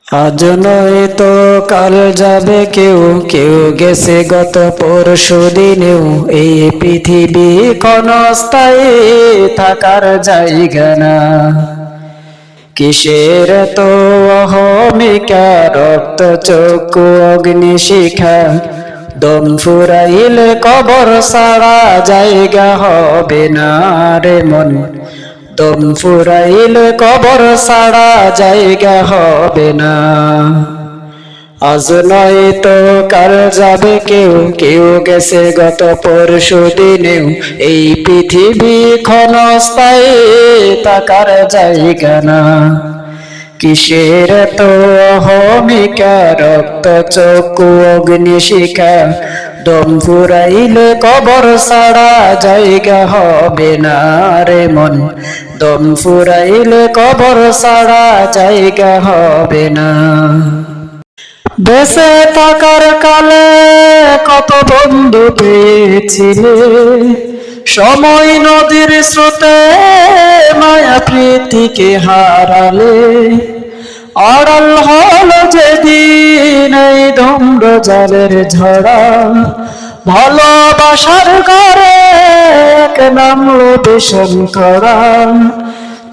আজ নয় তো কাল যাবে কেউ, কেউ গেছে গত পরশু দিনেও। এই পৃথিবী ক্ষণস্থায়ী থাকার জায়গা না। কিসের তো অহমিকা, রক্ত চক্ষু অগ্নি শিখা। দম ফুরাইলে কবর ছাড়া জায়গা হবে না রে মন। দম ফুরাইলে কবর ছাড়া জায়গা হবে না। আজ নয় তো কাল যাবে কেউ, কেউ গেছে গত পরশু দিনেও। এই পৃথিবী ক্ষণস্থায়ী থাকার জায়গা না। কিসের তো অহমিকা, রক্ত চক্ষু অগ্নি শিখা। দম ফুরাইলে কবর ছাড়া জায়গা হবে না রে মন। দম ফুরাইলে কবর ছাড়া জায়গা হবে না। বেঁচে থাকার কালে কত বন্ধু পেয়েছিলে, সময় নদীর স্রোতে মায়া প্রীতিকে হারালে। আড়াল হল যেদিন এই ধূম্র জালের ঝড়া, ভালোবাসার ঘরে এক নামলো ভীষণ করা।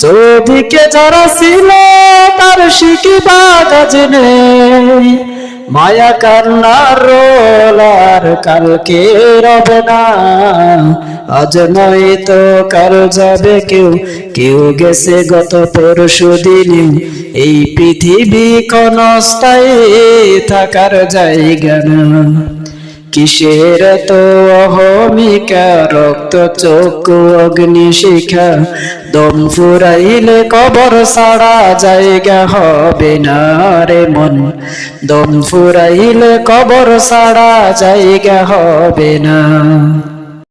চৌদিকে যারা ছিল তার শিখিবা কাজ নেই, মায়া কান্নার রোল আর কালকে রবে না। আজ নয় তো কাল যাবে কেউ, কেউ গেছে গত পরশু দিনে। এই পৃথিবী ক্ষণস্থায়ী থাকার জায়গা না। কিসের তো অহমিকা, রক্ত চক্ষু অগ্নি শিখা। দম ফুরাইলে কবর ছাড়া জায়গা হবে না রে মন। দম ফুরাইলে কবর ছাড়া জায়গা হবে না।